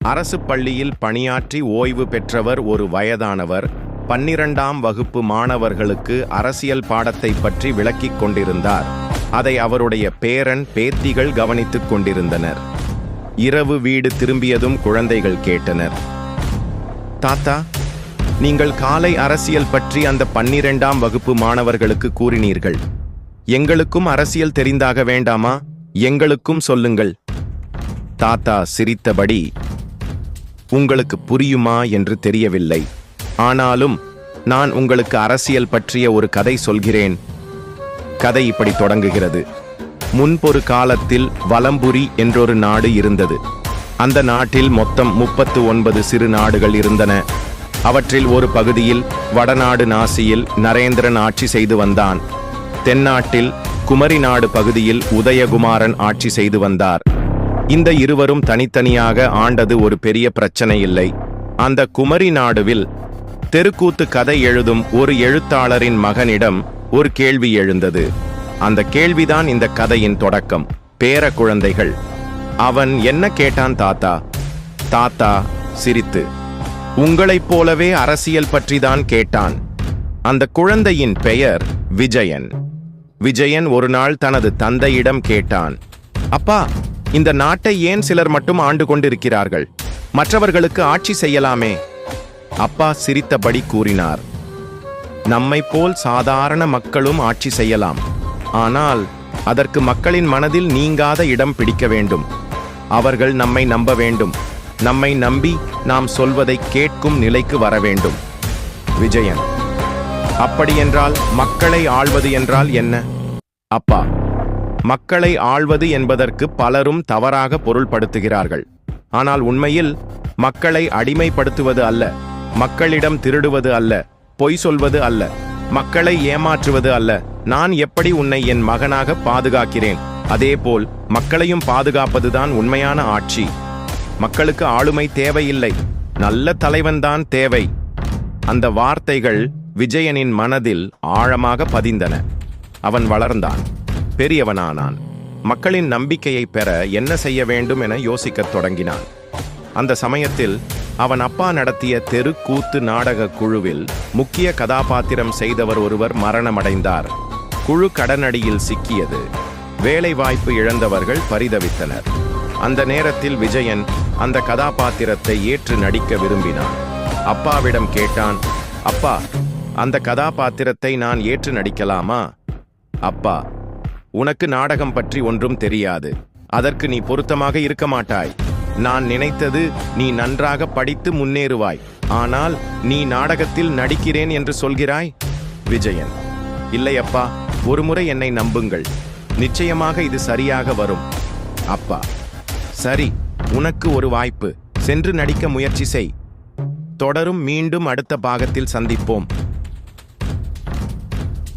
அரசு பள்ளியில் பணியாற்றி ஓய்வு பெற்றவர் ஒரு வயதானவர் 12ஆம் வகுப்பு மாணவர்களுக்கு அரசியல் பாடத்தை பற்றி விளக்கிக் கொண்டிருந்தார். அதை அவருடைய பேரன் பேத்திகள் கவனித்துக் கொண்டிருந்தனர். இரவு வீடு திரும்பியதும் குழந்தைகள் கேட்டனர், தாத்தா, நீங்கள் காலை அரசியல் பற்றி அந்த 12ஆம் வகுப்பு மாணவர்களுக்கு கூறினீர்கள். எங்களுக்கும் அரசியல் தெரிந்தாக வேண்டாமா? எங்களுக்கும் சொல்லுங்கள். தாத்தா சிரித்தபடி, உங்களுக்கு புரியுமா என்று தெரியவில்லை. ஆனாலும் நான் உங்களுக்கு அரசியல் பற்றிய ஒரு கதை சொல்கிறேன். கதை இப்படி தொடங்குகிறது. முன்பொரு காலத்தில் வலம்புரி என்றொரு நாடு இருந்தது. அந்த நாட்டில் மொத்தம் 39 சிறு நாடுகள் இருந்தன. அவற்றில் ஒரு பகுதியில் வடநாடு நாசியில் நரேந்திரன் ஆட்சி செய்து வந்தான். தென்னாட்டில் குமரி நாடு பகுதியில் உதயகுமாரன் ஆட்சி செய்து வந்தார். இந்த இருவரும் தனித்தனியாக ஆண்டது ஒரு பெரிய பிரச்சனை இல்லை. அந்த குமரி நாடுவில் தெருக்கூத்து கதை எழுதும் ஒரு எழுத்தாளரின் மகனிடம் ஒரு கேள்வி எழுந்தது. அந்த கேள்விதான் இந்த கதையின் தொடக்கம். பேர குழந்தைகள். அவன் என்ன கேட்டான் தாத்தா? தாத்தா சிரித்து, உங்களைப் போலவே அரசியல் பற்றிதான் கேட்டான். அந்த குழந்தையின் பெயர் விஜயன். விஜயன் ஒரு நாள் தனது தந்தையிடம் கேட்டான், அப்பா, இந்த நாட்டை ஏன் சிலர் மட்டும் ஆண்டு கொண்டிருக்கிறார்கள்? மற்றவர்களுக்கு ஆட்சி செய்யலாமே. அப்பா சிரித்தபடி கூறினார், நம்மை போல் சாதாரண மக்களும் ஆட்சி செய்யலாம். ஆனால் அதற்கு மக்களின் மனதில் நீங்காத இடம் பிடிக்க வேண்டும். அவர்கள் நம்மை நம்ப வேண்டும். நம்மை நம்பி நாம் சொல்வதை கேட்கும் நிலைக்கு வர வேண்டும். விஜயன், அப்படியென்றால் மக்களை ஆள்வது என்றால் என்ன? அப்பா, மக்களை ஆள்வது என்பதற்கு பலரும் தவறாக பொருள்படுத்துகிறார்கள். ஆனால் உண்மையில் மக்களை அடிமைப்படுத்துவது அல்ல, மக்களிடம் திருடுவது அல்ல, பொய் சொல்வது அல்ல, மக்களை ஏமாற்றுவது அல்ல. நான் எப்படி உன்னை என் மகனாக பாதுகாக்கிறேன், அதேபோல் மக்களையும் பாதுகாப்பதுதான் உண்மையான ஆட்சி. மக்களுக்கு ஆளுமை தேவையில்லை, நல்ல தலைவன்தான் தேவை. அந்த வார்த்தைகள் விஜயனின் மனதில் ஆழமாக பதிந்தன. அவன் வளர்ந்தான், பெரியவனானான். மக்களின் நம்பிக்கையை பெற என்ன செய்ய வேண்டும் என யோசிக்கத் தொடங்கினான். அந்த சமயத்தில் அவன் அப்பா நடத்திய தெரு கூத்து நாடக குழுவில் முக்கிய கதாபாத்திரம் செய்தவர் ஒருவர் மரணமடைந்தார். குழு கடனடியில் சிக்கியது. வேலை வாய்ப்பு இழந்தவர்கள் பரிதவித்தனர். அந்த நேரத்தில் விஜயன் அந்த கதாபாத்திரத்தை ஏற்று நடிக்க விரும்பினான். அப்பாவிடம் கேட்டான், அப்பா, அந்த கதாபாத்திரத்தை நான் ஏற்று நடிக்கலாமா? அப்பா, உனக்கு நாடகம் பற்றி ஒன்றும் தெரியாது. அதற்கு நீ பொருத்தமாக இருக்க மாட்டாய். நான் நினைத்தது, நீ நன்றாக படித்து முன்னேறுவாய். ஆனால் நீ நாடகத்தில் நடிக்கிறேன் என்று சொல்கிறாய். விஜயன், இல்லை அப்பா, ஒருமுறை என்னை நம்புங்கள். நிச்சயமாக இது சரியாக வரும். அப்பா, சரி, உனக்கு ஒரு வாய்ப்பு. சென்று நடிக்க முயற்சி செய். தொடரும். மீண்டும் அடுத்த பாகத்தில் சந்திப்போம்.